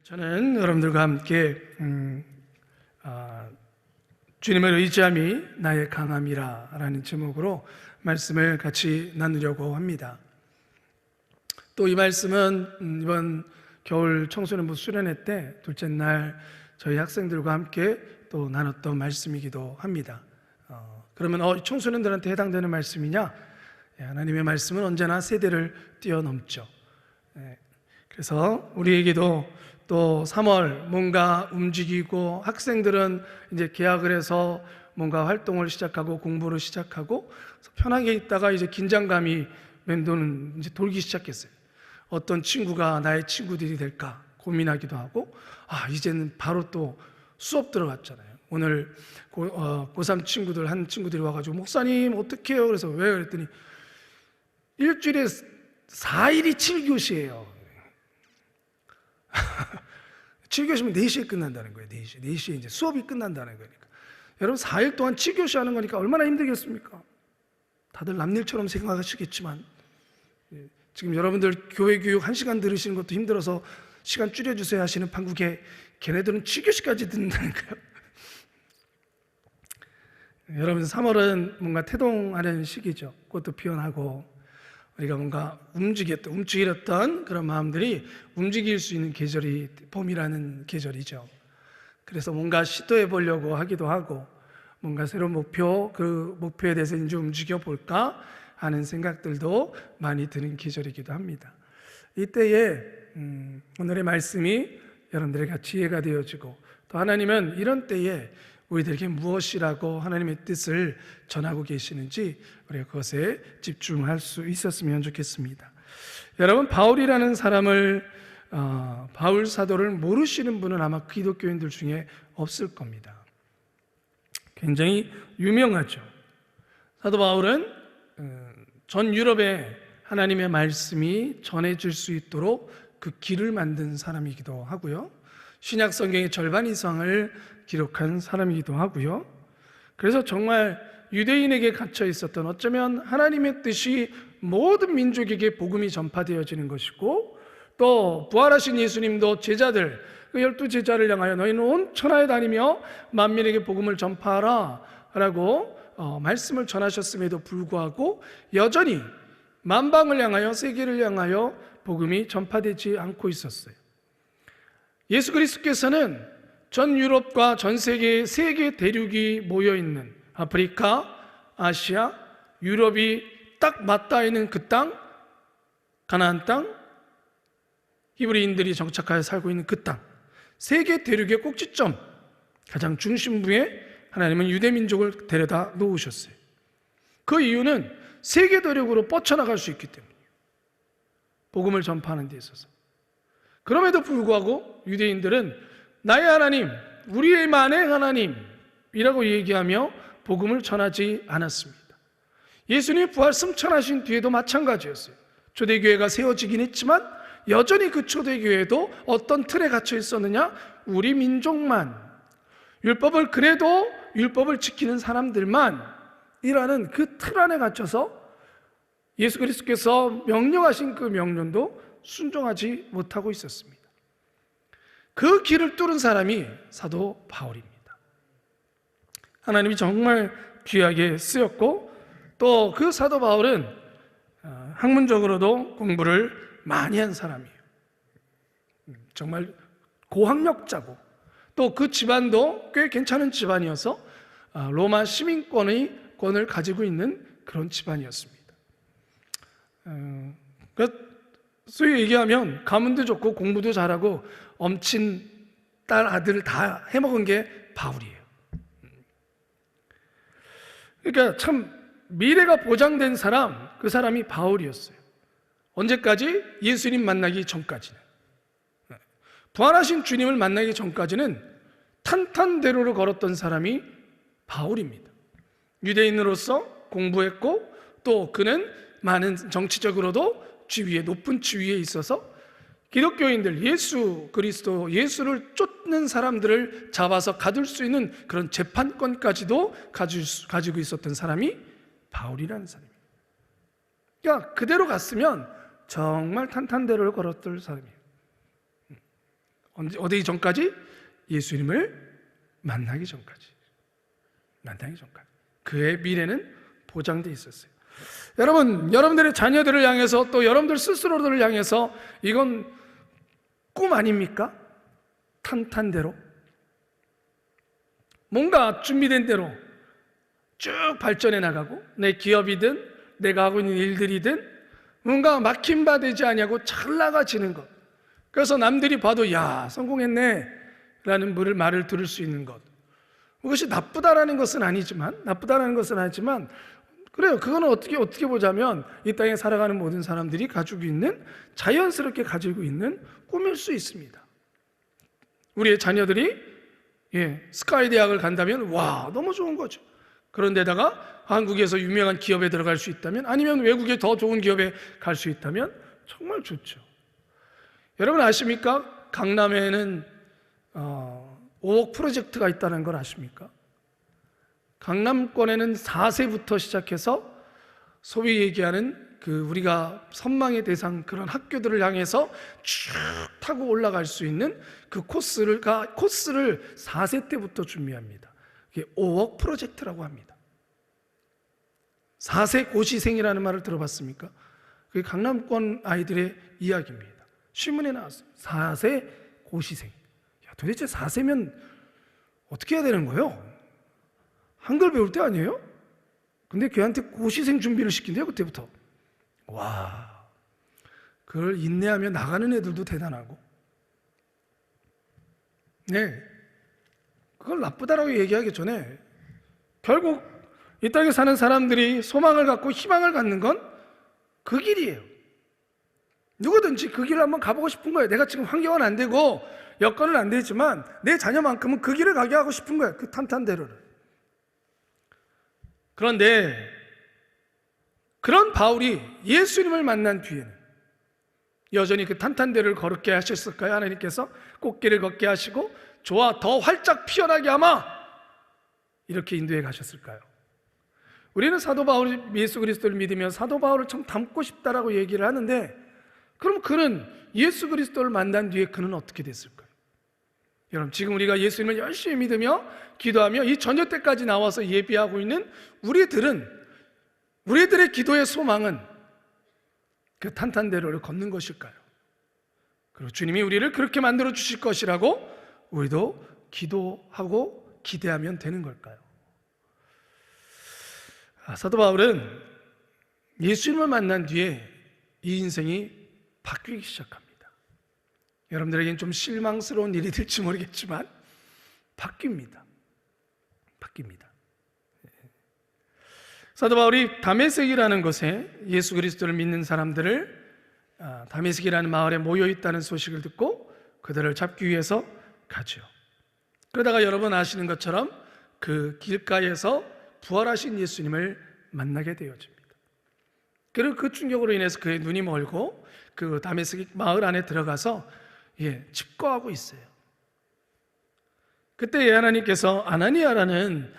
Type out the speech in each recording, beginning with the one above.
저는 여러분들과 함께 주님을 의지함이 나의 강함이라 라는 제목으로 말씀을 같이 나누려고 합니다. 또 이 말씀은 이번 겨울 청소년부 수련회 때 둘째 날 저희 학생들과 함께 또 나눴던 말씀이기도 합니다. 그러면 청소년들한테 해당되는 말씀이냐? 하나님의 말씀은 언제나 세대를 뛰어넘죠. 그래서 우리에게도 또 3월 뭔가 움직이고 학생들은 이제 개학을 해서 뭔가 활동을 시작하고 공부를 시작하고 편하게 있다가 이제 긴장감이 맴도는 이제 돌기 시작했어요. 어떤 친구가 나의 친구들이 될까 고민하기도 하고 이제는 바로 또 수업 들어갔잖아요. 오늘 고3 친구들 한 친구들이 와가지고 목사님 어떡해요? 그래서 왜? 그랬더니 일주일에 4일이 7교시예요 7교시면 4시에 끝난다는 거예요. 4시에 이제 수업이 끝난다는 거니까. 여러분 4일 동안 7교시 하는 거니까 얼마나 힘들겠습니까? 다들 남일처럼 생각하시겠지만 지금 여러분들 교회 교육 1시간 들으시는 것도 힘들어서 시간 줄여주세요 하시는 판국에 걔네들은 7교시까지 듣는다는 거예요. 여러분 3월은 뭔가 태동하는 시기죠. 꽃도 피어나고 우리가 뭔가 움직였던 그런 마음들이 움직일 수 있는 계절이 봄이라는 계절이죠. 그래서 뭔가 시도해 보려고 하기도 하고 뭔가 새로운 그 목표에 대해서 이제 움직여 볼까 하는 생각들도 많이 드는 계절이기도 합니다. 이때에 오늘의 말씀이 여러분들에게 지혜가 되어지고 또 하나님은 이런 때에 우리들에게 무엇이라고 하나님의 뜻을 전하고 계시는지 우리가 그것에 집중할 수 있었으면 좋겠습니다. 여러분 바울이라는 사람을 바울 사도를 모르시는 분은 아마 기독교인들 중에 없을 겁니다. 굉장히 유명하죠. 사도 바울은 전 유럽에 하나님의 말씀이 전해질 수 있도록 그 길을 만든 사람이기도 하고요. 신약 성경의 절반 이상을 기록한 사람이기도 하고요. 그래서 정말 유대인에게 갇혀 있었던 어쩌면 하나님의 뜻이 모든 민족에게 복음이 전파되어지는 것이고 또 부활하신 예수님도 제자들 그 12제자를 향하여 너희는 온 천하에 다니며 만민에게 복음을 전파하라 라고 말씀을 전하셨음에도 불구하고 여전히 만방을 향하여 세계를 향하여 복음이 전파되지 않고 있었어요. 예수 그리스도께서는 전 유럽과 전 세계의 세 개 대륙이 모여있는 아프리카, 아시아, 유럽이 딱 맞닿아 있는 그 땅, 가나안 땅, 히브리인들이 정착하여 살고 있는 그 땅, 세 개 대륙의 꼭지점, 가장 중심부에 하나님은 유대민족을 데려다 놓으셨어요. 그 이유는 세 개 대륙으로 뻗쳐나갈 수 있기 때문이에요. 복음을 전파하는 데 있어서. 그럼에도 불구하고 유대인들은 나의 하나님, 우리만의 하나님이라고 얘기하며 복음을 전하지 않았습니다. 예수님이 부활 승천하신 뒤에도 마찬가지였어요. 초대교회가 세워지긴 했지만 여전히 그 초대교회도 어떤 틀에 갇혀 있었느냐? 우리 민족만, 율법을 그래도 율법을 지키는 사람들만 이라는 그 틀 안에 갇혀서 예수 그리스도께서 명령하신 그 명령도 순종하지 못하고 있었습니다. 그 길을 뚫은 사람이 사도 바울입니다. 하나님이 정말 귀하게 쓰였고 또 그 사도 바울은 학문적으로도 공부를 많이 한 사람이에요. 정말 고학력자고 또 그 집안도 꽤 괜찮은 집안이어서 로마 시민권을 가지고 있는 그런 집안이었습니다. 소위 얘기하면 가문도 좋고 공부도 잘하고 엄친 딸 아들을 다 해먹은 게 바울이에요. 그러니까 참 미래가 보장된 사람, 그 사람이 바울이었어요. 언제까지? 예수님 만나기 전까지는. 부활하신 주님을 만나기 전까지는 탄탄대로를 걸었던 사람이 바울입니다. 유대인으로서 공부했고 또 그는 많은 정치적으로도 높은 지위에 있어서 기독교인들, 예수 그리스도, 예수를 쫓는 사람들을 잡아서 가둘 수 있는 그런 재판권까지도 가지고 있었던 사람이 바울이라는 사람입니다. 그러니까 그대로 갔으면 정말 탄탄대로를 걸었던 사람이에요. 어디 전까지? 예수님을 만나기 전까지. 그의 미래는 보장되어 있었어요. 여러분, 여러분들의 자녀들을 향해서 또 여러분들 스스로들을 향해서 이건 꿈 아닙니까? 탄탄대로 뭔가 준비된 대로 쭉 발전해 나가고, 내 기업이든 내가 하고 있는 일들이든 뭔가 막힌 바 되지 아니하고 잘 나가지는 것. 그래서 남들이 봐도 야, 성공했네 라는 말을 들을 수 있는 것. 그것이 나쁘다라는 것은 아니지만 그래요. 그거는 어떻게 보자면 이 땅에 살아가는 모든 사람들이 가지고 있는, 자연스럽게 가지고 있는 꿈일 수 있습니다. 우리의 자녀들이 스카이 대학을 간다면 와, 너무 좋은 거죠. 그런데다가 한국에서 유명한 기업에 들어갈 수 있다면, 아니면 외국에 더 좋은 기업에 갈 수 있다면 정말 좋죠. 여러분 아십니까? 강남에는 5억 프로젝트가 있다는 걸 아십니까? 강남권에는 4세부터 시작해서 소위 얘기하는 우리가 선망의 대상, 그런 학교들을 향해서 쭉 타고 올라갈 수 있는 그 코스를 4세 때부터 준비합니다. 그게 5억 프로젝트라고 합니다. 4세 고시생이라는 말을 들어봤습니까? 그게 강남권 아이들의 이야기입니다. 신문에 나왔어요. 4세 고시생. 도대체 4세면 어떻게 해야 되는 거예요? 한글 배울 때 아니에요? 근데 걔한테 고시생 준비를 시킨대요, 그때부터. 와, 그걸 인내하며 나가는 애들도 대단하고. 네, 그걸 나쁘다라고 얘기하기 전에 결국 이 땅에 사는 사람들이 소망을 갖고 희망을 갖는 건 그 길이에요. 누구든지 그 길을 한번 가보고 싶은 거예요. 내가 지금 환경은 안 되고 여건은 안 되지만 내 자녀만큼은 그 길을 가게 하고 싶은 거예요. 그 탄탄대로를. 그런데 그런 바울이 예수님을 만난 뒤에는 여전히 그 탄탄대로를 걸게 하셨을까요? 하나님께서 꽃길을 걷게 하시고 좋아, 더 활짝 피어나게 아마 이렇게 인도해 가셨을까요? 우리는 사도 바울이 예수 그리스도를 믿으며 사도 바울을 참 닮고 싶다라고 얘기를 하는데, 그럼 그는 예수 그리스도를 만난 뒤에 그는 어떻게 됐을까요? 여러분, 지금 우리가 예수님을 열심히 믿으며 기도하며 이 저녁 때까지 나와서 예비하고 있는 우리들의 기도의 소망은 그 탄탄대로를 걷는 것일까요? 그리고 주님이 우리를 그렇게 만들어 주실 것이라고 우리도 기도하고 기대하면 되는 걸까요? 사도 바울은 예수님을 만난 뒤에 이 인생이 바뀌기 시작합니다. 여러분들에게는 좀 실망스러운 일이 될지 모르겠지만 바뀝니다. 사도 바울이 다메섹이라는 곳에 예수 그리스도를 믿는 사람들을 다메섹이라는 마을에 모여 있다는 소식을 듣고 그들을 잡기 위해서 가죠. 그러다가 여러분 아시는 것처럼 그 길가에서 부활하신 예수님을 만나게 되어집니다. 그리고 그 충격으로 인해서 그의 눈이 멀고 그 다메섹 마을 안에 들어가서 집거하고 있어요. 그때 하나님께서 아나니아라는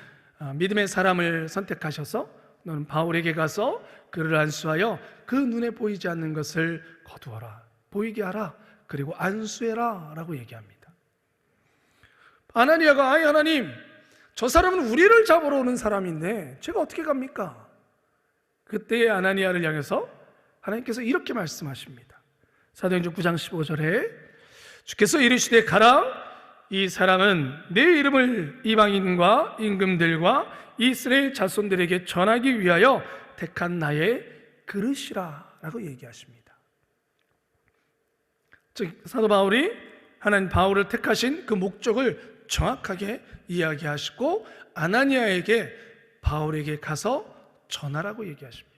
믿음의 사람을 선택하셔서 너는 바울에게 가서 그를 안수하여 그 눈에 보이지 않는 것을 거두어라, 보이게 하라, 그리고 안수해라 라고 얘기합니다. 아나니아가 아이 하나님, 저 사람은 우리를 잡으러 오는 사람인데 제가 어떻게 갑니까? 그때의 아나니아를 향해서 하나님께서 이렇게 말씀하십니다. 사도행전 9장 15절에 주께서 이르시되 가라, 이 사람은 내 이름을 이방인과 임금들과 이스라엘 자손들에게 전하기 위하여 택한 나의 그릇이라 라고 얘기하십니다. 즉 사도 바울이 하나님 바울을 택하신 그 목적을 정확하게 이야기하시고 아나니아에게 바울에게 가서 전하라고 얘기하십니다.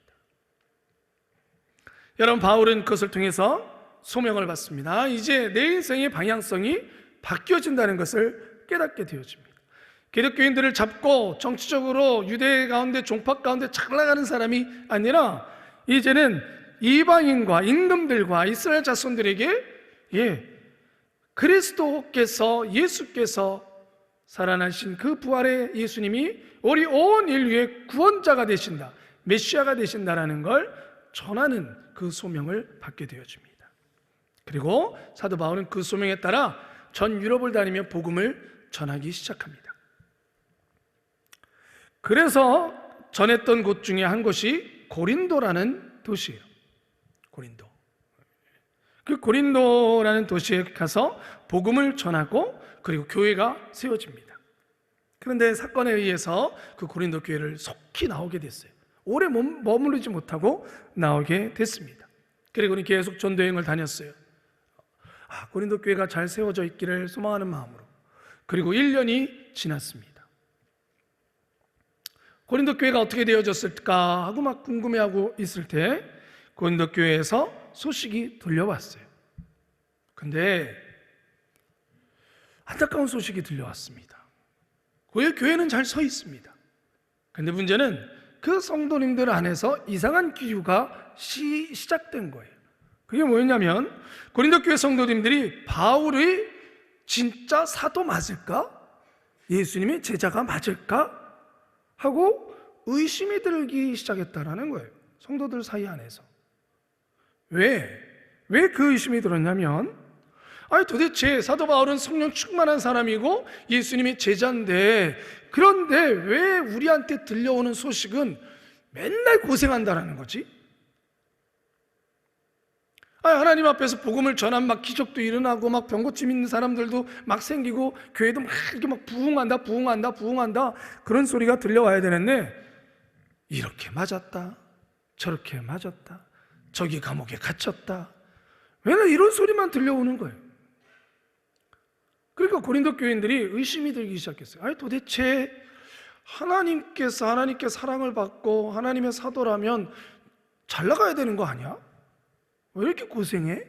여러분, 바울은 그것을 통해서 소명을 받습니다. 이제 내 인생의 방향성이 바뀌어진다는 것을 깨닫게 되어집니다. 기독교인들을 잡고 정치적으로 유대 가운데 종파 가운데 잘 나가는 사람이 아니라 이제는 이방인과 임금들과 이스라엘 자손들에게 그리스도께서, 예수께서 살아나신 그 부활의 예수님이 우리 온 인류의 구원자가 되신다, 메시아가 되신다라는 걸 전하는 그 소명을 받게 되어집니다. 그리고 사도 바울은 그 소명에 따라 전 유럽을 다니며 복음을 전하기 시작합니다. 그래서 전했던 곳 중에 한 곳이 고린도라는 도시예요. 고린도. 그 고린도라는 도시에 가서 복음을 전하고 그리고 교회가 세워집니다. 그런데 사건에 의해서 그 고린도 교회를 속히 나오게 됐어요. 오래 머무르지 못하고 나오게 됐습니다. 그리고는 계속 전도여행을 다녔어요. 고린도 교회가 잘 세워져 있기를 소망하는 마음으로. 그리고 1년이 지났습니다. 고린도 교회가 어떻게 되어졌을까 하고 막 궁금해하고 있을 때 고린도 교회에서 소식이 들려왔어요. 근데 안타까운 소식이 들려왔습니다. 교회는 잘 서 있습니다. 근데 문제는 그 성도님들 안에서 이상한 기류가 시작된 거예요. 그게 뭐였냐면 고린도 교회 성도님들이 바울의 진짜 사도 맞을까? 예수님의 제자가 맞을까? 하고 의심이 들기 시작했다라는 거예요. 성도들 사이 안에서. 왜 그 의심이 들었냐면 도대체 사도 바울은 성령 충만한 사람이고 예수님의 제자인데 그런데 왜 우리한테 들려오는 소식은 맨날 고생한다라는 거지? 하나님 앞에서 복음을 전한 막 기적도 일어나고 막 병고침 있는 사람들도 막 생기고 교회도 막 이렇게 막 부흥한다 그런 소리가 들려와야 되는데 이렇게 맞았다 저렇게 맞았다 저기 감옥에 갇혔다 맨날 이런 소리만 들려오는 거예요. 그러니까 고린도 교인들이 의심이 들기 시작했어요. 도대체 하나님께 사랑을 받고 하나님의 사도라면 잘 나가야 되는 거 아니야? 왜 이렇게 고생해? 왜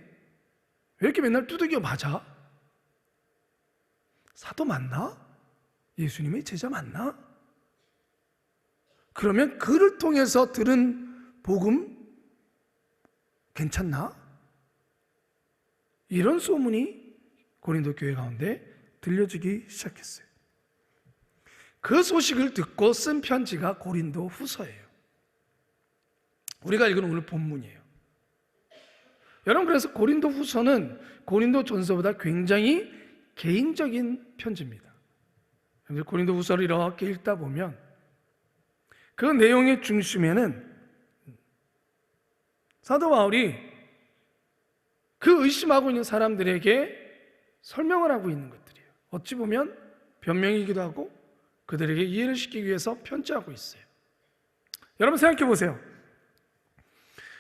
이렇게 맨날 두들겨 맞아? 사도 맞나? 예수님의 제자 맞나? 그러면 그를 통해서 들은 복음 괜찮나? 이런 소문이 고린도 교회 가운데 들려지기 시작했어요. 그 소식을 듣고 쓴 편지가 고린도 후서예요. 우리가 읽은 오늘 본문이에요. 여러분, 그래서 고린도 후서는 고린도 전서보다 굉장히 개인적인 편지입니다. 고린도 후서를 이렇게 읽다 보면 그 내용의 중심에는 사도 바울이 그 의심하고 있는 사람들에게 설명을 하고 있는 것들이에요. 어찌 보면 변명이기도 하고 그들에게 이해를 시키기 위해서 편지하고 있어요. 여러분 생각해 보세요.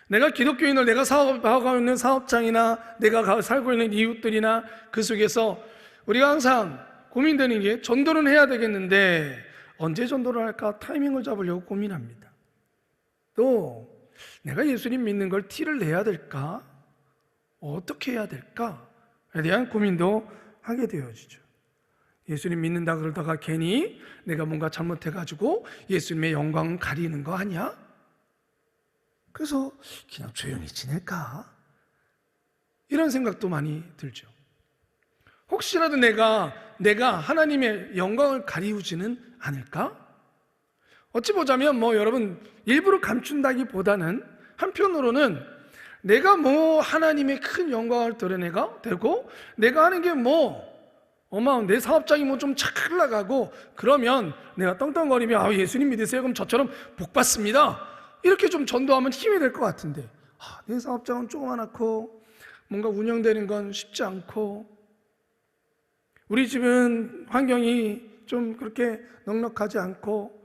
내가 기독교인을 내가 사업하고 있는 사업장이나 내가 살고 있는 이웃들이나 그 속에서 우리가 항상 고민되는 게 전도는 해야 되겠는데 언제 전도를 할까 타이밍을 잡으려고 고민합니다. 또 내가 예수님 믿는 걸 티를 내야 될까? 어떻게 해야 될까에 대한 고민도 하게 되어지죠. 예수님 믿는다 그러다가 괜히 내가 뭔가 잘못해가지고 예수님의 영광을 가리는 거 아니야? 그래서 그냥 조용히 지낼까? 이런 생각도 많이 들죠. 혹시라도 내가 하나님의 영광을 가리우지는 않을까? 어찌 보자면 여러분 일부러 감춘다기보다는 한편으로는 내가 하나님의 큰 영광을 드러내가 되고 내가 하는 게 내 사업장이 좀 잘 나가고 그러면 내가 떵떵거리며 예수님 믿으세요 그럼 저처럼 복 받습니다 이렇게 좀 전도하면 힘이 될 것 같은데 내 사업장은 조그맣고 뭔가 운영되는 건 쉽지 않고 우리 집은 환경이 좀 그렇게 넉넉하지 않고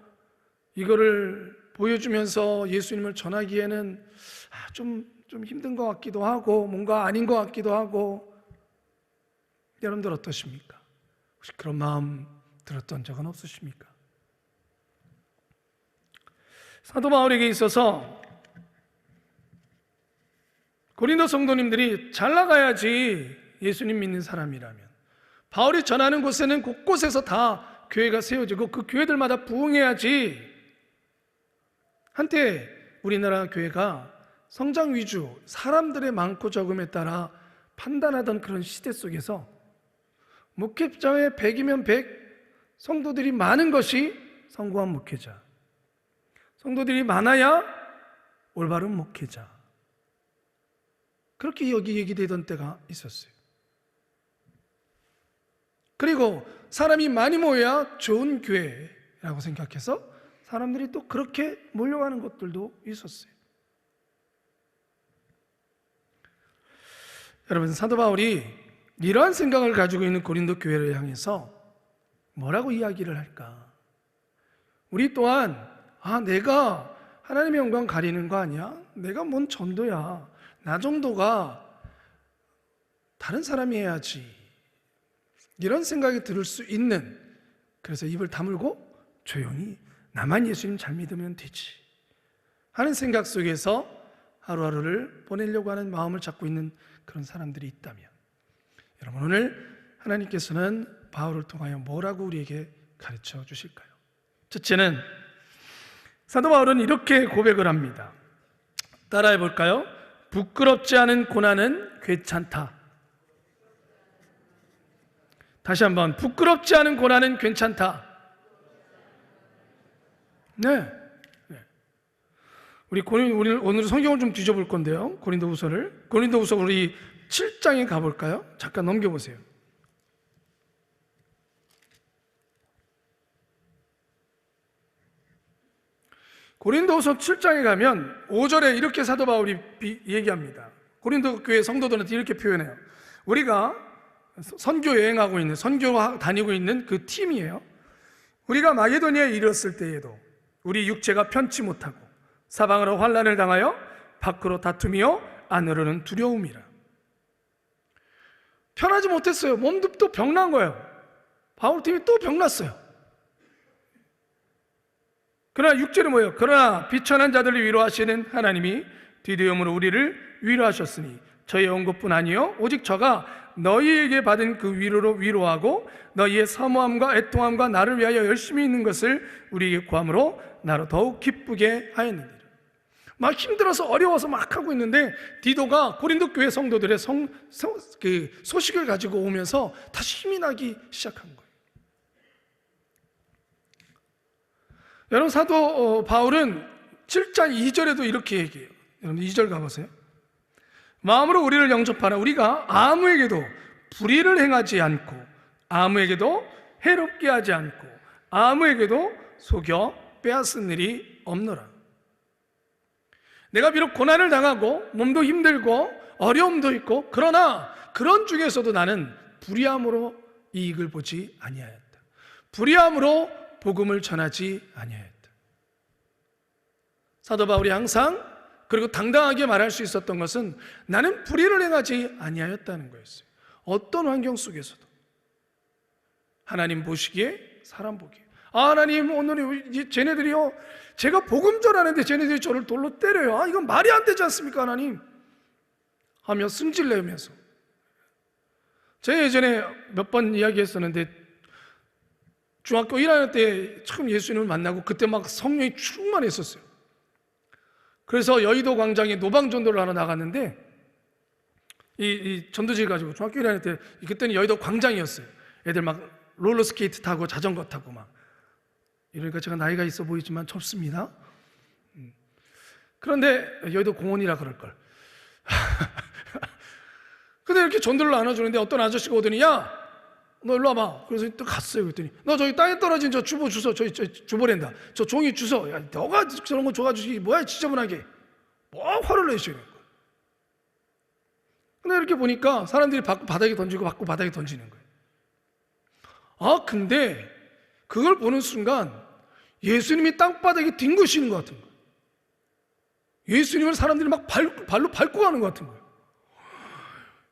이거를 보여주면서 예수님을 전하기에는 좀 힘든 것 같기도 하고 뭔가 아닌 것 같기도 하고 여러분들 어떠십니까? 혹시 그런 마음 들었던 적은 없으십니까? 사도 바울에게 있어서 고린도 성도님들이 잘 나가야지 예수님 믿는 사람이라면 바울이 전하는 곳에는 곳곳에서 다 교회가 세워지고 그 교회들마다 부흥해야지. 한때 우리나라 교회가 성장 위주, 사람들의 많고 적음에 따라 판단하던 그런 시대 속에서 목회자의 100이면 100, 성도들이 많은 것이 성공한 목회자, 성도들이 많아야 올바른 목회자, 그렇게 얘기되던 때가 있었어요. 그리고 사람이 많이 모여야 좋은 교회라고 생각해서 사람들이 또 그렇게 몰려가는 것들도 있었어요. 여러분, 사도 바울이 이러한 생각을 가지고 있는 고린도 교회를 향해서 뭐라고 이야기를 할까? 우리 또한 내가 하나님의 영광 가리는 거 아니야? 내가 뭔 전도야? 나 정도가 다른 사람이 해야지, 이런 생각이 들을 수 있는, 그래서 입을 다물고 조용히 나만 예수님 잘 믿으면 되지 하는 생각 속에서 하루하루를 보내려고 하는 마음을 갖고 있는 그런 사람들이 있다면, 여러분, 오늘 하나님께서는 바울을 통하여 뭐라고 우리에게 가르쳐 주실까요? 첫째는 사도 바울은 이렇게 고백을 합니다. 따라해 볼까요? 부끄럽지 않은 고난은 괜찮다. 다시 한번, 부끄럽지 않은 고난은 괜찮다. 네. 우리 오늘 성경을 좀 뒤져볼 건데요. 고린도후서 우리 7장에 가볼까요? 잠깐 넘겨보세요. 고린도후서 7장에 가면 5절에 이렇게 사도 바울이 얘기합니다. 고린도 교회 성도들한테 이렇게 표현해요. 우리가 선교 여행하고 있는, 선교 다니고 있는 그 팀이에요. 우리가 마게도니아에 이르렀을 때에도 우리 육체가 편치 못하고 사방으로 환난을 당하여 밖으로 다투며 안으로는 두려움이라. 편하지 못했어요. 몸도 또 병난 거예요. 바울 팀이 또 병났어요. 그러나 6절은 뭐예요? 그러나 비천한 자들을 위로하시는 하나님이 디디움으로 우리를 위로하셨으니 저희의 온 것뿐 아니요 오직 저가 너희에게 받은 그 위로로 위로하고 너희의 사모함과 애통함과 나를 위하여 열심히 있는 것을 우리에게 구함으로 나로 더욱 기쁘게 하였느니라. 막 힘들어서 어려워서 막 하고 있는데 디도가 고린도 교회 성도들의 그 소식을 가지고 오면서 다시 힘이 나기 시작한 거예요. 여러분, 사도 바울은 7장 2절에도 이렇게 얘기해요. 여러분 2절 가보세요. 마음으로 우리를 영접하라. 우리가 아무에게도 불의를 행하지 않고 아무에게도 해롭게 하지 않고 아무에게도 속여 빼앗은 일이 없노라. 내가 비록 고난을 당하고 몸도 힘들고 어려움도 있고 그러나 그런 중에서도 나는 불의함으로 이익을 보지 아니하였다. 불의함으로 복음을 전하지 아니하였다. 사도 바울이 항상 그리고 당당하게 말할 수 있었던 것은 나는 불의를 행하지 아니하였다는 거였어요. 어떤 환경 속에서도 하나님 보시기에 사람 보기에 하나님 오늘 쟤네들이요 제가 복음 전하는데 쟤네들이 저를 돌로 때려요. 이건 말이 안 되지 않습니까 하나님 하며 승질내면서. 제가 예전에 몇 번 이야기했었는데 중학교 1학년 때 처음 예수님을 만나고 그때 막 성령이 충만했었어요. 그래서 여의도 광장에 노방 전도를 하러 나갔는데 이 전도지를 가지고 중학교 1학년 때 그때는 여의도 광장이었어요. 애들 막 롤러스케이트 타고 자전거 타고 막 이러니까 제가 나이가 있어 보이지만 젊습니다. 그런데 여의도 공원이라 그럴걸. 근데 이렇게 전도를 나눠주는데 어떤 아저씨가 오더니 야! 너 일로 와봐. 그래서 또 갔어요. 그랬더니 너 저기 땅에 떨어진 저 주보 주소. 저 주보랜다. 저 종이 주소. 야, 너가 저런 거 줘가지고 이게 뭐야 지저분하게. 뭐 화를 내시는 거야. 근데 이렇게 보니까 사람들이 받고 바닥에 던지고 받고 바닥에 던지는 거예요. 근데 그걸 보는 순간 예수님이 땅바닥에 뒹구시는 것 같은 거예요. 예수님을 사람들이 막 발로 밟고 가는 것 같은 거예요.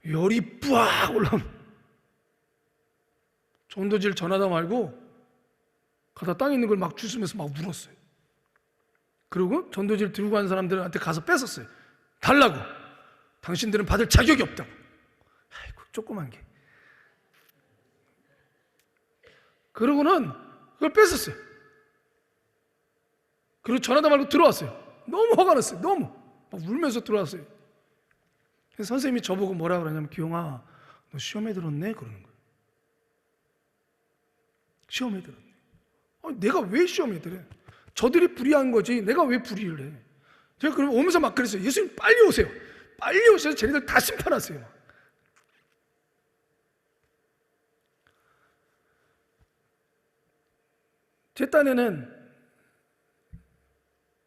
열이 뿌악 올라오는. 전도지를 전하다 말고 가다 땅에 있는 걸 막 주스면서 막 울었어요. 그리고 전도지를 들고 간 사람들한테 가서 뺏었어요. 달라고. 당신들은 받을 자격이 없다고. 아이고 조그만 게. 그러고는 그걸 뺏었어요. 그리고 전하다 말고 들어왔어요. 너무 화가 났어요. 너무 막 울면서 들어왔어요. 그래서 선생님이 저보고 뭐라 그러냐면 기용아 너 시험에 들었네? 그러는 거예요. 시험에 들었네. 내가 왜 시험에 들어? 저들이 불의한 거지 내가 왜 불의를 해? 제가 그럼 오면서 막 그랬어요. 예수님 빨리 오세요. 빨리 오셔서 쟤네들 다 심판하세요. 제 딴에는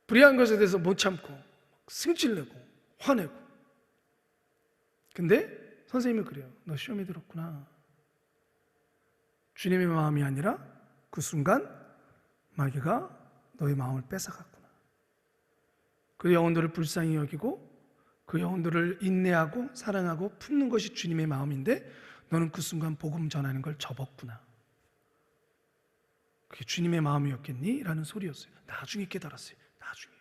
불의한 것에 대해서 못 참고 승질내고 화내고. 근데 선생님은 그래요. 너 시험에 들었구나. 주님의 마음이 아니라 그 순간 마귀가 너의 마음을 뺏어갔구나. 그 영혼들을 불쌍히 여기고 그 영혼들을 인내하고 사랑하고 품는 것이 주님의 마음인데 너는 그 순간 복음 전하는 걸 접었구나. 그게 주님의 마음이었겠니? 라는 소리였어요. 나중에 깨달았어요. 나중에.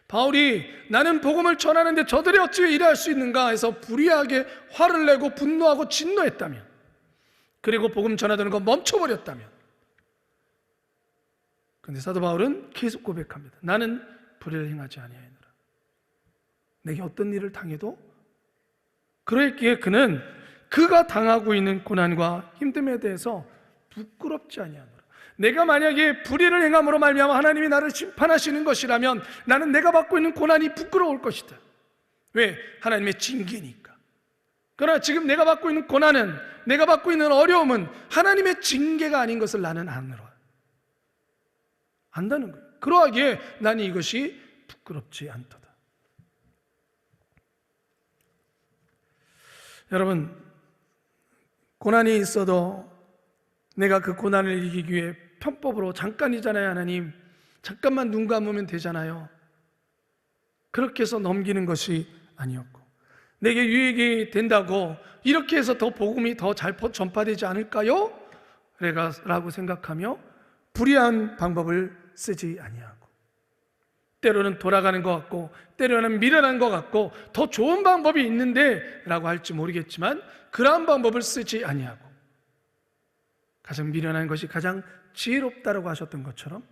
바울이 나는 복음을 전하는데 저들이 어찌 이래할 수 있는가 해서 불의하게 화를 내고 분노하고 진노했다면, 그리고 복음 전하는 거 멈춰버렸다면, 그런데 사도 바울은 계속 고백합니다. 나는 불의를 행하지 아니하였노라. 내게 어떤 일을 당해도 그랬기에 그는 그가 당하고 있는 고난과 힘듦에 대해서 부끄럽지 아니하노라. 내가 만약에 불의를 행함으로 말미암아 하나님이 나를 심판하시는 것이라면 나는 내가 받고 있는 고난이 부끄러울 것이다. 왜? 하나님의 징계니까. 그러나 지금 내가 받고 있는 고난은, 내가 받고 있는 어려움은 하나님의 징계가 아닌 것을 나는 안다는 거예요. 그러하기에 나는 이것이 부끄럽지 않도다. 여러분, 고난이 있어도 내가 그 고난을 이기기 위해 편법으로 잠깐이잖아요. 하나님, 잠깐만 눈 감으면 되잖아요. 그렇게 해서 넘기는 것이 아니었고, 내게 유익이 된다고 이렇게 해서 더 복음이 더 잘 전파되지 않을까요? 라고 생각하며 불의한 방법을 쓰지 아니하고, 때로는 돌아가는 것 같고 때로는 미련한 것 같고 더 좋은 방법이 있는데 라고 할지 모르겠지만 그러한 방법을 쓰지 아니하고, 가장 미련한 것이 가장 지혜롭다라고 하셨던 것처럼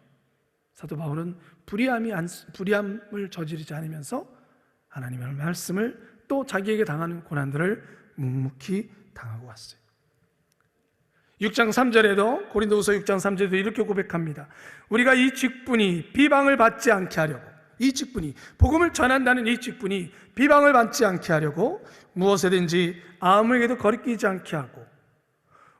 사도 바울은 불의함을 저지르지 않으면서 하나님의 말씀을 또 자기에게 당하는 고난들을 묵묵히 당하고 왔어요. 6장 3절에도, 고린도후서 6장 3절에도 이렇게 고백합니다. 우리가 이 직분이 비방을 받지 않게 하려고, 이 직분이, 복음을 전한다는 이 직분이 비방을 받지 않게 하려고 무엇에든지 아무에게도 거리끼지 않게 하고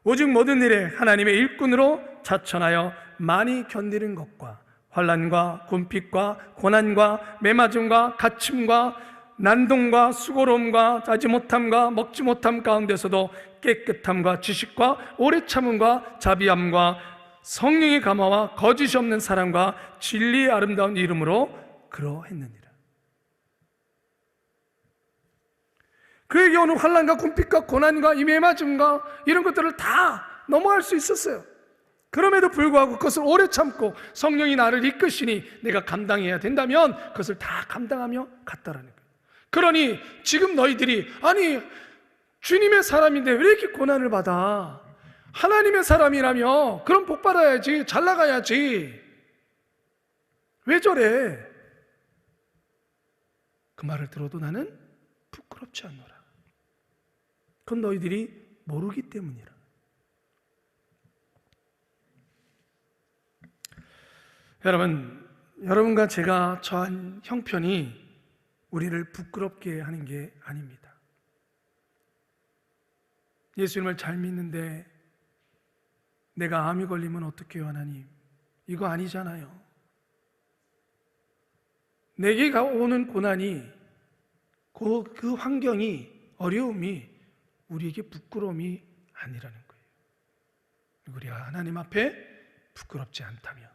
오직 모든 일에 하나님의 일꾼으로 자천하여 많이 견디는 것과 환난과 궁핍과 고난과 매맞음과 갇힘과 난동과 수고로움과 자지 못함과 먹지 못함 가운데서도 깨끗함과 지식과 오래 참음과 자비함과 성령의 감화와 거짓이 없는 사랑과 진리의 아름다운 이름으로 그러했느니라. 그에게 오는 환난과 궁핍과 고난과 이 매맞음과 이런 것들을 다 넘어갈 수 있었어요. 그럼에도 불구하고 그것을 오래 참고 성령이 나를 이끄시니 내가 감당해야 된다면 그것을 다 감당하며 갔다라는 거예요. 그러니 지금 너희들이, 아니 주님의 사람인데 왜 이렇게 고난을 받아? 하나님의 사람이라며 그럼 복 받아야지, 잘 나가야지, 왜 저래? 그 말을 들어도 나는 부끄럽지 않노라. 그건 너희들이 모르기 때문이라. 여러분, 여러분과 제가 처한 형편이 우리를 부끄럽게 하는 게 아닙니다. 예수님을 잘 믿는데 내가 암이 걸리면 어떡해요, 하나님? 이거 아니잖아요. 내게 오는 고난이, 그 환경이, 어려움이 우리에게 부끄러움이 아니라는 거예요. 우리가 하나님 앞에 부끄럽지 않다면,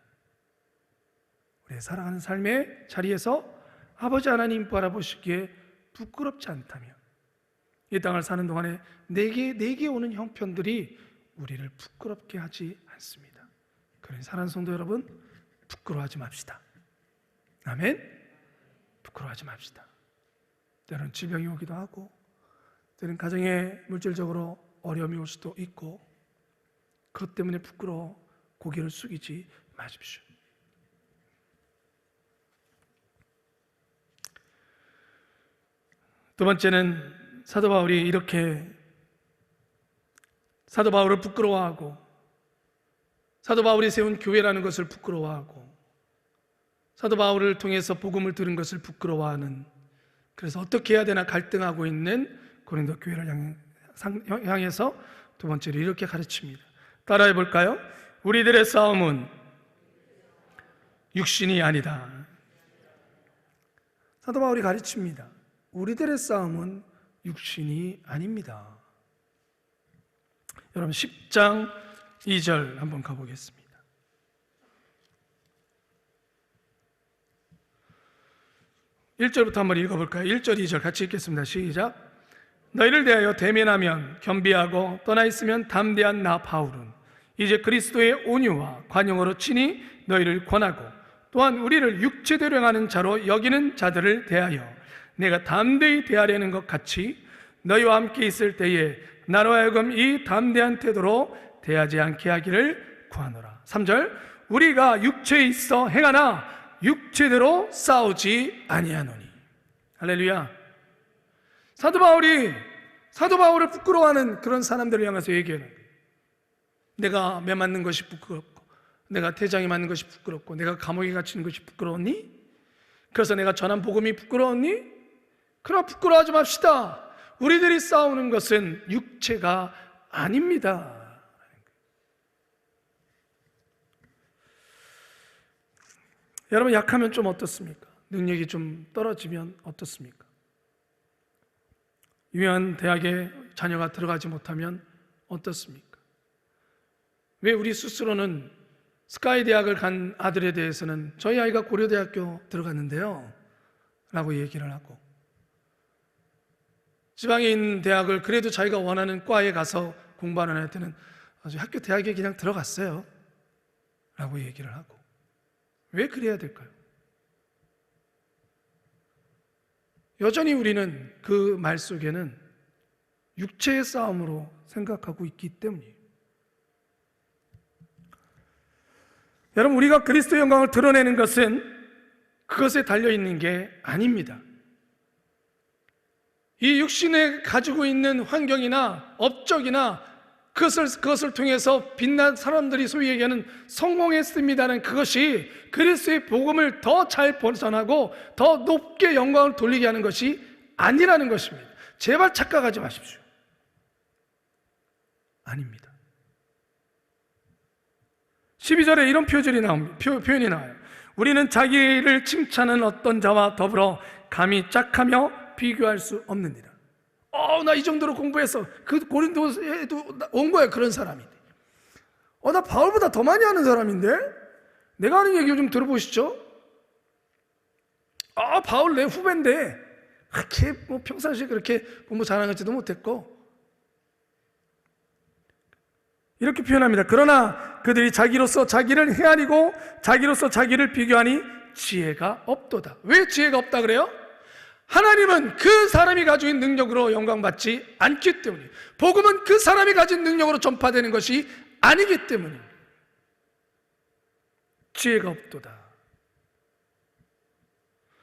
우리의 살아가는 삶의 자리에서 아버지 하나님 바라보시기에 부끄럽지 않다면, 이 땅을 사는 동안에 내게 오는 형편들이 우리를 부끄럽게 하지 않습니다. 그러니 사랑하는 성도 여러분, 부끄러워하지 맙시다. 아멘? 부끄러워하지 맙시다. 때로는 질병이 오기도 하고, 때로는 가정에 물질적으로 어려움이 올 수도 있고, 그것 때문에 부끄러워 고개를 숙이지 마십시오. 두 번째는 사도 바울이 이렇게 사도 바울을 부끄러워하고, 사도 바울이 세운 교회라는 것을 부끄러워하고, 사도 바울을 통해서 복음을 들은 것을 부끄러워하는, 그래서 어떻게 해야 되나 갈등하고 있는 고린도 교회를 향해서 두 번째로 이렇게 가르칩니다. 따라해 볼까요? 우리들의 싸움은 육신이 아니다. 사도 바울이 가르칩니다. 우리들의 싸움은 육신이 아닙니다. 여러분 10장 2절 한번 가보겠습니다. 1절부터 한번 읽어볼까요? 1절 2절 같이 읽겠습니다. 시작. 너희를 대하여 대면하면 겸비하고 떠나 있으면 담대한 나 바울은 이제 그리스도의 온유와 관용으로 친히 너희를 권하고 또한 우리를 육체대로 행하는 자로 여기는 자들을 대하여 내가 담대히 대하려는 것 같이 너희와 함께 있을 때에 나로 하여금 이 담대한 태도로 대하지 않게 하기를 구하노라. 3절. 우리가 육체에 있어 행하나 육체대로 싸우지 아니하노니. 할렐루야. 사도 바울을 부끄러워하는 그런 사람들을 향해서 얘기하는 거예요. 내가 매 맞는 것이 부끄럽고, 내가 태장에 맞는 것이 부끄럽고, 내가 감옥에 갇히는 것이 부끄러웠니? 그래서 내가 전한 복음이 부끄러웠니? 그러나 부끄러워하지 맙시다. 우리들이 싸우는 것은 육체가 아닙니다. 여러분, 약하면 좀 어떻습니까? 능력이 좀 떨어지면 어떻습니까? 유명한 대학에 자녀가 들어가지 못하면 어떻습니까? 왜 우리 스스로는 스카이 대학을 간 아들에 대해서는 저희 아이가 고려대학교 들어갔는데요 라고 얘기를 하고, 지방에 있는 대학을 그래도 자기가 원하는 과에 가서 공부하는 애한테는 아주 학교 대학에 그냥 들어갔어요 라고 얘기를 하고, 왜 그래야 될까요? 여전히 우리는 그 말 속에는 육체의 싸움으로 생각하고 있기 때문이에요. 여러분, 우리가 그리스도의 영광을 드러내는 것은 그것에 달려있는 게 아닙니다. 이 육신에 가지고 있는 환경이나 업적이나 그것을 통해서 빛난 사람들이 소위 얘기하는 성공했습니다는 그것이 그리스도의 복음을 더 잘 전하고 더 높게 영광을 돌리게 하는 것이 아니라는 것입니다. 제발 착각하지 마십시오. 아닙니다. 12절에 이런 표현이 나와요. 우리는 자기를 칭찬하는 어떤 자와 더불어 감히 짝하며 비교할 수 없느니라. 나 이 정도로 공부해서 그 고린도에도 온 거야. 그런 사람이. 나 바울보다 더 많이 하는 사람인데? 내가 하는 얘기 좀 들어보시죠. 바울 내 후배인데 그렇게 평상시에 그렇게 공부 잘하지도 못했고, 이렇게 표현합니다. 그러나 그들이 자기로서 자기를 헤아리고 자기로서 자기를 비교하니 지혜가 없도다. 왜 지혜가 없다 그래요? 하나님은 그 사람이 가지고 있는 능력으로 영광받지 않기 때문이에요. 복음은 그 사람이 가진 능력으로 전파되는 것이 아니기 때문입니다. 지혜가 없도다.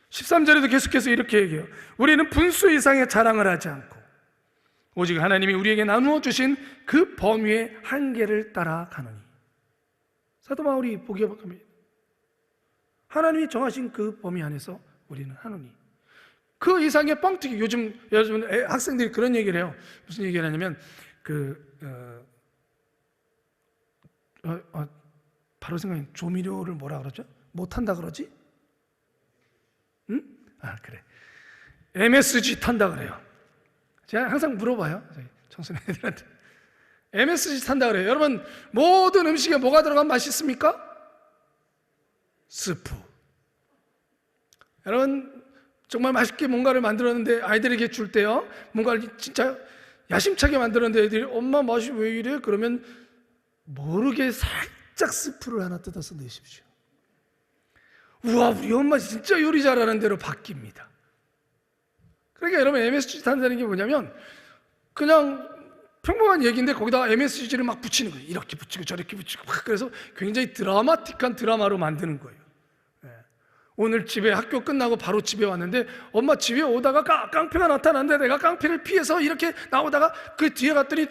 13절에도 계속해서 이렇게 얘기해요. 우리는 분수 이상의 자랑을 하지 않고 오직 하나님이 우리에게 나누어 주신 그 범위의 한계를 따라가노니. 사도 바울이 보기에 하나님이 정하신 그 범위 안에서 우리는 하노니. 그 이상의 뻥튀기. 요즘 학생들이 그런 얘기를 해요. 무슨 얘기를 하냐면 바로 생각해. 조미료를 뭐라 그러죠? 못한다 그러지? 응? 그래. MSG 탄다 그래요. 제가 항상 물어봐요. 청소년 애들한테. MSG 탄다 그래요. 여러분, 모든 음식에 뭐가 들어가면 맛있습니까? 스프. 여러분, 정말 맛있게 뭔가를 만들었는데 아이들에게 줄 때요, 뭔가를 진짜 야심차게 만들었는데 애들이 엄마 맛이 왜 이래? 그러면 모르게 살짝 스프를 하나 뜯어서 넣으십시오. 우와, 우리 엄마 진짜 요리 잘하는 대로 바뀝니다. 그러니까 여러분, MSG 탄다는 게 뭐냐면 그냥 평범한 얘기인데 거기다가 MSG를 막 붙이는 거예요. 이렇게 붙이고 저렇게 붙이고 막. 그래서 굉장히 드라마틱한 드라마로 만드는 거예요. 오늘 집에 학교 끝나고 바로 집에 왔는데 엄마 집에 오다가 깡패가 나타났는데 내가 깡패를 피해서 이렇게 나오다가 그 뒤에 갔더니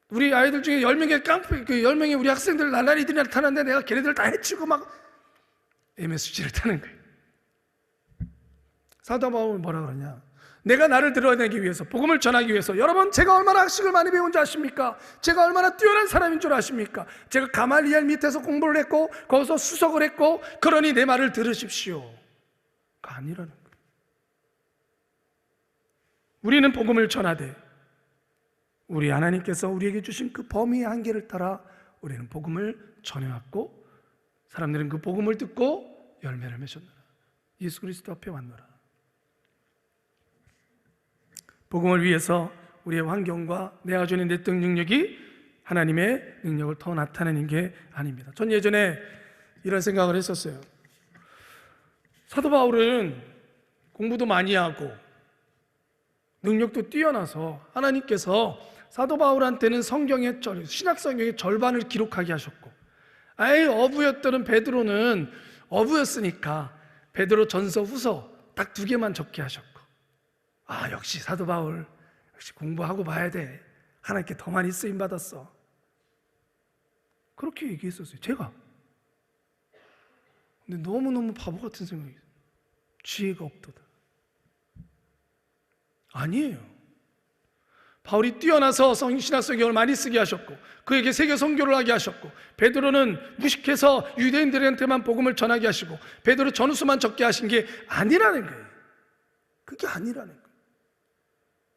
우리 아이들 중에 10명의 깡패, 10명의 우리 학생들 날라리들이 나타났는데 내가 걔네들 다 해치고 막 MSG를 타는 거예요. 사도 바울은 뭐라 그러냐? 내가 나를 드러내기 위해서, 복음을 전하기 위해서, 여러분 제가 얼마나 학식을 많이 배운 줄 아십니까? 제가 얼마나 뛰어난 사람인 줄 아십니까? 제가 가말리엘 밑에서 공부를 했고 거기서 수석을 했고, 그러니 내 말을 들으십시오 가 아니라는 거예요. 우리는 복음을 전하되 우리 하나님께서 우리에게 주신 그 범위의 한계를 따라 우리는 복음을 전해왔고, 사람들은 그 복음을 듣고 열매를 맺었노라. 예수 그리스도 앞에 왔노라. 복음을 위해서 우리의 환경과 내가 주는 내적 능력이 하나님의 능력을 더 나타내는 게 아닙니다. 전 예전에 이런 생각을 했었어요. 사도 바울은 공부도 많이 하고 능력도 뛰어나서 하나님께서 사도 바울한테는 신약 성경의 절반을 기록하게 하셨고, 아예 어부였던 베드로는 어부였으니까 베드로 전서 후서 딱 2개만 적게 하셨고, 역시 사도 바울 역시 공부하고 봐야 돼, 하나님께 더 많이 쓰임 받았어, 그렇게 얘기했었어요 제가. 근데 너무너무 바보 같은 생각이 있어요. 지혜가 없도다. 아니에요. 바울이 뛰어나서 신약 성경을 많이 쓰게 하셨고, 그에게 세계 선교를 하게 하셨고, 베드로는 무식해서 유대인들한테만 복음을 전하게 하시고, 베드로 전후서만 적게 하신 게 아니라는 거예요. 그게 아니라는 거예요.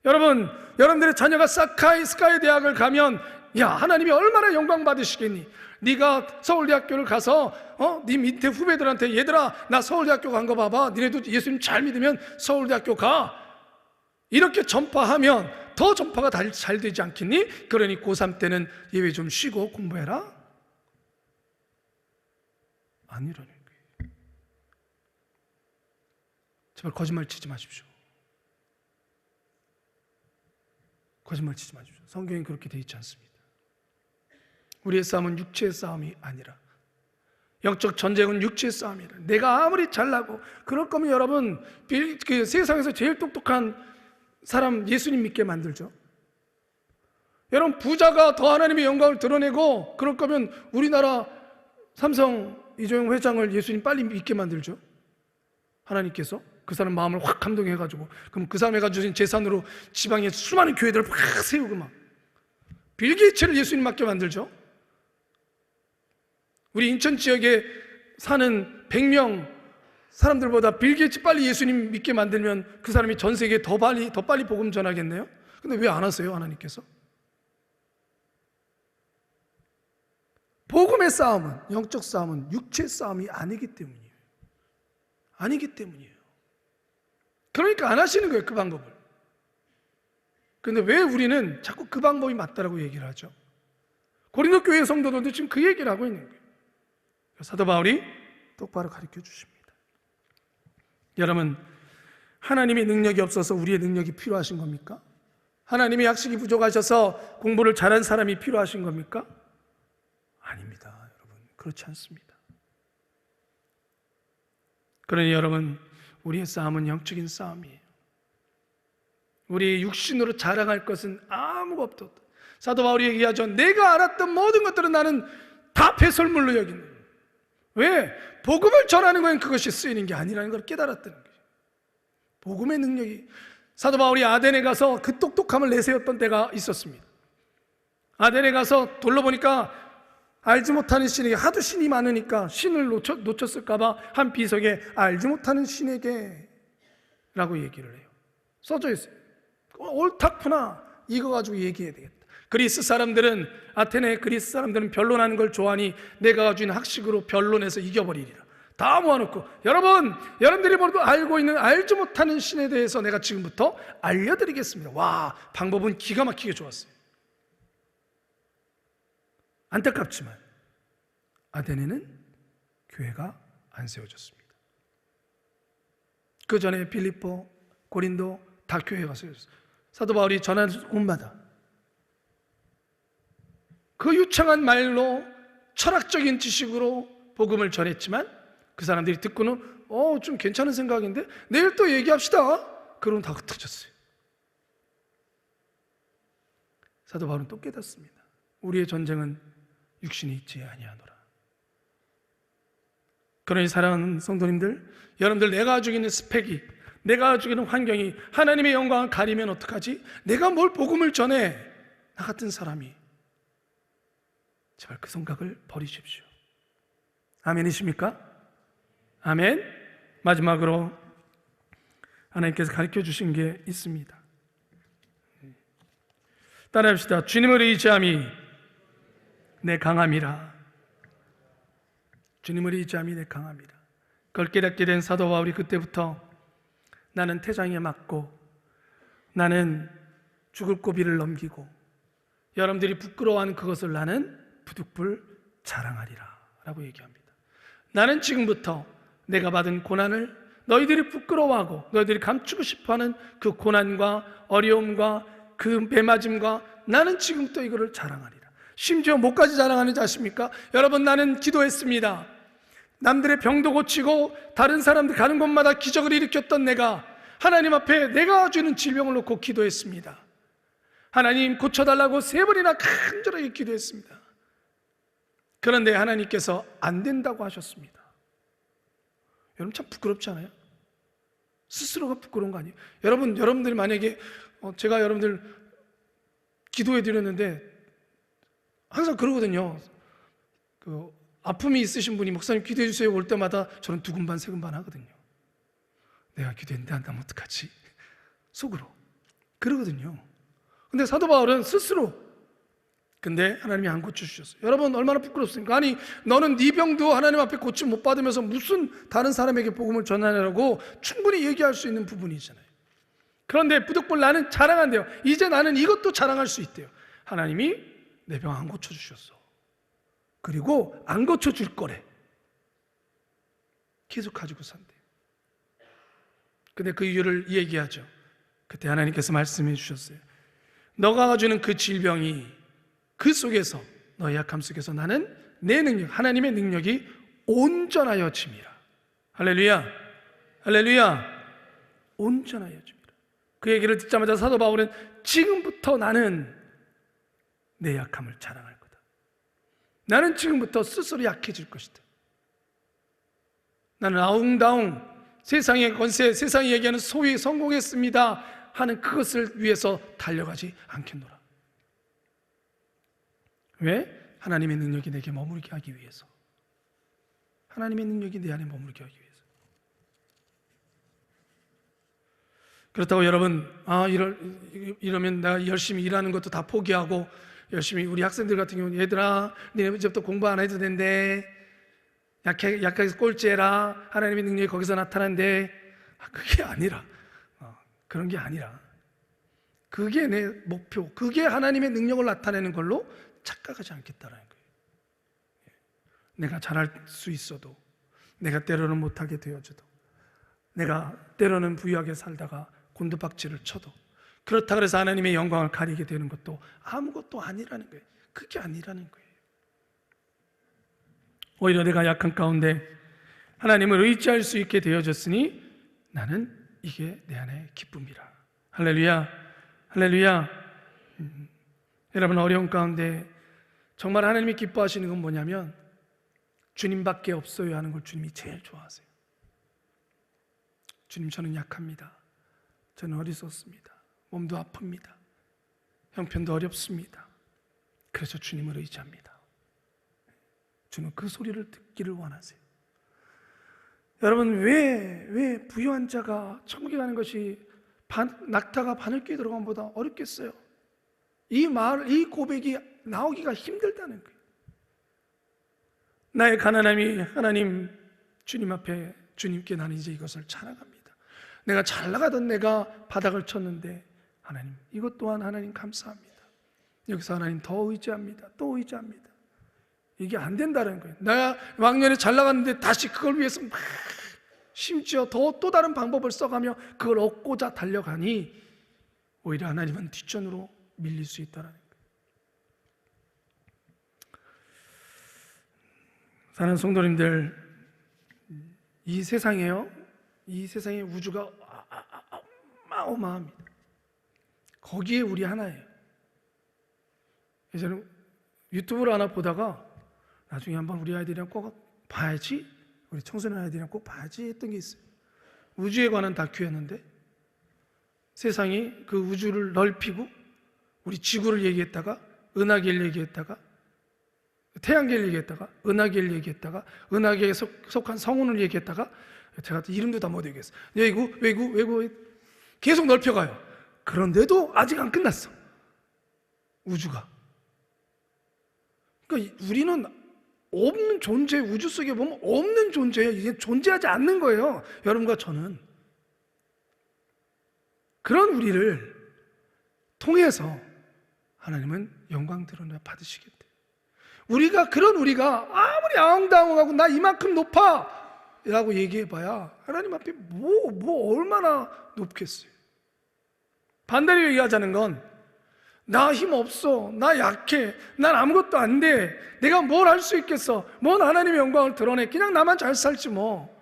여러분, 여러분들의 자녀가 스카이 대학을 가면 하나님이 얼마나 영광 받으시겠니? 네가 서울대학교를 가서 네 밑에 후배들한테, 얘들아 나 서울대학교 간 거 봐봐, 니네도 예수님 잘 믿으면 서울대학교 가, 이렇게 전파하면 더 전파가 잘 되지 않겠니? 그러니 고3 때는 예외 좀 쉬고 공부해라? 아니라는 거예요. 제발 거짓말 치지 마십시오. 거짓말 치지 마십시오. 성경이 그렇게 되어 있지 않습니다. 우리의 싸움은 육체의 싸움이 아니라, 영적 전쟁은 육체의 싸움이라. 내가 아무리 잘나고 그럴 거면 여러분, 그 세상에서 제일 똑똑한 사람 예수님 믿게 만들죠. 여러분, 부자가 더 하나님의 영광을 드러내고 그럴 거면 우리나라 삼성 이조영 회장을 예수님 빨리 믿게 만들죠. 하나님께서 그 사람 마음을 확 감동해가지고, 그럼 그 사람이 가지고 재산으로 지방에 수많은 교회들을 확 세우고 막 빌 게이츠를 예수님 맡게 만들죠. 우리 인천 지역에 사는 100명 사람들보다 빌 게이츠 빨리 예수님 믿게 만들면 그 사람이 전 세계에 더 빨리 복음 전하겠네요. 근데 왜 안 하세요, 하나님께서? 복음의 싸움은, 영적 싸움은 육체의 싸움이 아니기 때문이에요. 아니기 때문이에요. 그러니까 안 하시는 거예요, 그 방법을. 그런데 왜 우리는 자꾸 그 방법이 맞다라고 얘기를 하죠? 고린도 교회 성도들도 지금 그 얘기를 하고 있는 거예요. 사도 바울이 똑바로 가르쳐 주십니다. 여러분, 하나님의 능력이 없어서 우리의 능력이 필요하신 겁니까? 하나님의 약식이 부족하셔서 공부를 잘한 사람이 필요하신 겁니까? 아닙니다, 여러분. 그렇지 않습니다. 그러니 여러분, 우리의 싸움은 영적인 싸움이에요. 우리의 육신으로 자랑할 것은 아무것도 없다. 사도 바울이 얘기하죠. 내가 알았던 모든 것들은 나는 다 배설물로 여기는. 왜? 복음을 전하는 거엔 그것이 쓰이는 게 아니라는 걸 깨달았다는 거예요. 복음의 능력이. 사도 바울이 아덴에 가서 그 똑똑함을 내세웠던 때가 있었습니다. 아덴에 가서 둘러보니까 알지 못하는 신에게, 하도 신이 많으니까 신을 놓쳤을까봐 한 비석에 알지 못하는 신에게 라고 얘기를 해요. 써져 있어요. 옳다구나, 이거 가지고 얘기해야 되겠다. 아테네 그리스 사람들은 변론하는 걸 좋아하니 내가 가지고 있는 학식으로 변론해서 이겨버리리라. 다 모아놓고, 여러분들이 모두 알고 있는 알지 못하는 신에 대해서 내가 지금부터 알려드리겠습니다. 와, 방법은 기가 막히게 좋았어요. 안타깝지만 아테네는 교회가 안 세워졌습니다. 그 전에 빌립보, 고린도 다 교회가 세워졌어요. 사도 바울이 전하는 곳마다 그 유창한 말로 철학적인 지식으로 복음을 전했지만 그 사람들이 듣고는 좀 괜찮은 생각인데 내일 또 얘기합시다. 그러면 다 흩어졌어요. 사도 바울은 또 깨닫습니다. 우리의 전쟁은 육신에 있지 아니하노라. 그러니 사랑하는 성도님들, 여러분들 내가 가지고 있는 스펙이, 내가 죽이는 환경이 하나님의 영광을 가리면 어떡하지? 내가 뭘 복음을 전해? 나 같은 사람이. 제발 그 생각을 버리십시오. 아멘이십니까? 아멘. 마지막으로 하나님께서 가르쳐 주신 게 있습니다. 따라합시다. 주님을 의지함이 내 강함이라. 주님을 의지함이 내 강함이라. 그걸 깨닫게 된 사도 바울이 그때부터 나는 태장에 맞고 나는 죽을 고비를 넘기고 여러분들이 부끄러워하는 그것을 나는 부득불 자랑하리라 라고 얘기합니다. 나는 지금부터 내가 받은 고난을 너희들이 부끄러워하고 너희들이 감추고 싶어하는 그 고난과 어려움과 그 매맞음과 나는 지금부터 이거를 자랑하리라. 심지어 뭐까지 자랑하는지 아십니까? 여러분, 나는 기도했습니다. 남들의 병도 고치고 다른 사람들 가는 곳마다 기적을 일으켰던 내가 하나님 앞에 내가 주는 질병을 놓고 기도했습니다. 하나님 고쳐달라고 3번이나 간절하게 기도했습니다. 그런데 하나님께서 안 된다고 하셨습니다. 여러분 참 부끄럽지 않아요? 스스로가 부끄러운 거 아니에요? 여러분들이 만약에 제가 여러분들 기도해 드렸는데 항상 그러거든요. 아픔이 있으신 분이 목사님 기도해 주세요 올 때마다 저는 두근반 세근반 하거든요. 내가 기도했는데 안 하면 어떡하지? 속으로 그러거든요. 근데 사도 바울은 스스로 근데 하나님이 안 고쳐주셨어요. 여러분 얼마나 부끄럽습니까? 아니 너는 네 병도 하나님 앞에 고침 못 받으면서 무슨 다른 사람에게 복음을 전하냐고 충분히 얘기할 수 있는 부분이잖아요. 그런데 부득불 나는 자랑한대요. 이제 나는 이것도 자랑할 수 있대요. 하나님이 내 병 안 고쳐주셨어. 그리고 안 고쳐줄 거래. 계속 가지고 산대요. 근데 그 이유를 얘기하죠. 그때 하나님께서 말씀해 주셨어요. 너가 주는 그 질병이 그 속에서 너의 약함 속에서 나는 내 능력, 하나님의 능력이 온전하여 짐이라. 할렐루야, 할렐루야. 온전하여 짐이라. 그 얘기를 듣자마자 사도 바울은 지금부터 나는 내 약함을 자랑할 거다. 나는 지금부터 스스로 약해질 것이다. 나는 아웅다웅 세상의 권세, 세상이 얘기하는 소위 성공했습니다 하는 그것을 위해서 달려가지 않겠노라. 왜? 하나님의 능력이 내게 머무르게 하기 위해서. 하나님의 능력이 내 안에 머무르게 하기 위해서. 그렇다고 여러분 이러면 내가 열심히 일하는 것도 다 포기하고 열심히 우리 학생들 같은 경우는 얘들아 너네 이제부터 공부 안 해도 된대. 약하게 꼴찌해라. 하나님의 능력이 거기서 나타난대. 그게 아니라 그런 게 아니라 그게 내 목표, 그게 하나님의 능력을 나타내는 걸로 착각하지 않겠다라는 거예요. 내가 잘할 수 있어도, 내가 때로는 못하게 되어져도, 내가 때로는 부유하게 살다가 곤두박질을 쳐도, 그렇다 그래서 하나님의 영광을 가리게 되는 것도 아무것도 아니라는 거예요. 그게 아니라는 거예요. 오히려 내가 약한 가운데 하나님을 의지할 수 있게 되어졌으니 나는 이게 내 안의 기쁨이라. 할렐루야, 할렐루야. 여러분 어려운 가운데 정말 하나님이 기뻐하시는 건 뭐냐면 주님밖에 없어요 하는 걸 주님이 제일 좋아하세요. 주님, 저는 약합니다. 저는 어리석습니다. 몸도 아픕니다. 형편도 어렵습니다. 그래서 주님을 의지합니다. 주는 그 소리를 듣기를 원하세요. 여러분 왜 부유한 자가 천국에 가는 것이 낙타가 바늘귀에 들어간 것보다 어렵겠어요? 이 고백이 나오기가 힘들다는 거예요. 나의 가난함이 하나님 주님 앞에 주님께 나는 이제 이것을 자랑합니다. 내가 잘 나가던 내가 바닥을 쳤는데 하나님 이것 또한 하나님 감사합니다. 여기서 하나님 더 의지합니다. 또 의지합니다. 이게 안 된다는 거예요. 내가 왕년에 잘 나갔는데 다시 그걸 위해서 막 심지어 또 다른 방법을 써가며 그걸 얻고자 달려가니 오히려 하나님은 뒷전으로 밀릴 수 있다는 거예요. 사랑하는 성도님들, 이 세상에요, 이 세상의 우주가 어마어마합니다. 거기에 우리 하나예요. 예전에 유튜브를 하나 보다가 나중에 한번 우리 아이들이랑 꼭 봐야지, 우리 청소년 아이들이랑 꼭 봐야지 했던 게 있어요. 우주에 관한 다큐였는데 세상이 그 우주를 넓히고 우리 지구를 얘기했다가 은하계를 얘기했다가 태양계를 얘기했다가 은하계를 얘기했다가 은하계에 속한 성운을 얘기했다가 제가 이름도 다 못 얘기했어요. 외구 계속 넓혀가요. 그런데도 아직 안 끝났어. 우주가. 그러니까 우리는 없는 존재, 우주 속에 보면 없는 존재예요. 이게 존재하지 않는 거예요. 여러분과 저는. 그런 우리를 통해서 하나님은 영광 드러내 받으시겠대. 그런 우리가 아무리 아웅다웅하고 나 이만큼 높아 라고 얘기해봐야 하나님 앞에 얼마나 높겠어요. 반대로 얘기하자는 건 나 힘 없어, 나 약해, 난 아무것도 안 돼, 내가 뭘 할 수 있겠어, 뭔 하나님의 영광을 드러내, 그냥 나만 잘 살지 뭐.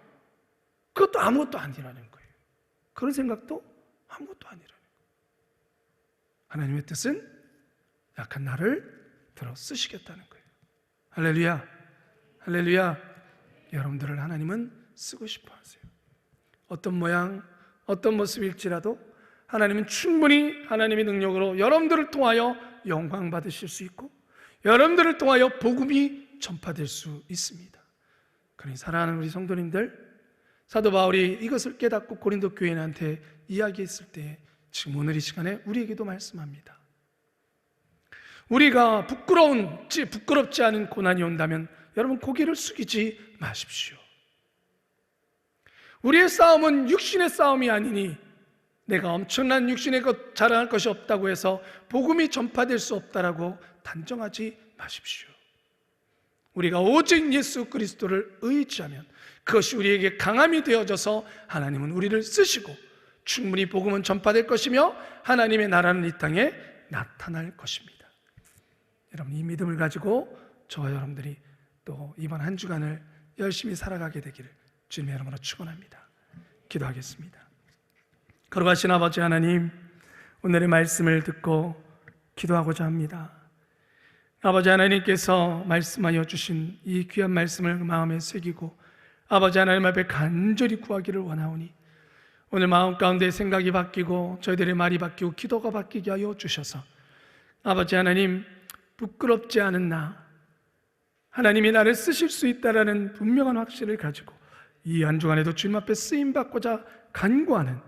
그것도 아무것도 아니라는 거예요. 그런 생각도 아무것도 아니라는 거예요. 하나님의 뜻은 약한 나를 들어 쓰시겠다는 거예요. 할렐루야, 할렐루야. 여러분들을 하나님은 쓰고 싶어 하세요. 어떤 모양, 어떤 모습일지라도 하나님은 충분히 하나님의 능력으로 여러분들을 통하여 영광 받으실 수 있고 여러분들을 통하여 복음이 전파될 수 있습니다. 그러니 사랑하는 우리 성도님들, 사도 바울이 이것을 깨닫고 고린도 교인한테 이야기했을 때 지금 오늘 이 시간에 우리에게도 말씀합니다. 우리가 부끄럽지 않은 고난이 온다면 여러분 고개를 숙이지 마십시오. 우리의 싸움은 육신의 싸움이 아니니 내가 엄청난 육신의 것 자랑할 것이 없다고 해서 복음이 전파될 수 없다라고 단정하지 마십시오. 우리가 오직 예수 그리스도를 의지하면 그것이 우리에게 강함이 되어져서 하나님은 우리를 쓰시고 충분히 복음은 전파될 것이며 하나님의 나라는 이 땅에 나타날 것입니다. 여러분, 이 믿음을 가지고 저와 여러분들이 또 이번 한 주간을 열심히 살아가게 되기를 주님의 이름으로 축원합니다. 기도하겠습니다. 거룩하신 아버지 하나님, 오늘의 말씀을 듣고 기도하고자 합니다. 아버지 하나님께서 말씀하여 주신 이 귀한 말씀을 마음에 새기고 아버지 하나님 앞에 간절히 구하기를 원하오니 오늘 마음 가운데 생각이 바뀌고 저희들의 말이 바뀌고 기도가 바뀌게 하여 주셔서 아버지 하나님, 부끄럽지 않은 나, 하나님이 나를 쓰실 수 있다라는 분명한 확신을 가지고 이 한 주간에도 주님 앞에 쓰임받고자 간구하는,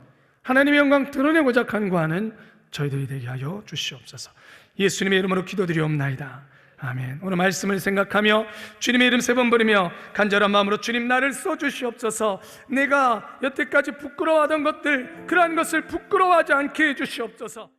하나님의 영광 드러내고자 간구하는 저희들이 되게 하여 주시옵소서. 예수님의 이름으로 기도드리옵나이다. 아멘. 오늘 말씀을 생각하며 주님의 이름 3번 부르며 간절한 마음으로 주님 나를 써주시옵소서. 내가 여태까지 부끄러워하던 것들, 그러한 것을 부끄러워하지 않게 해주시옵소서.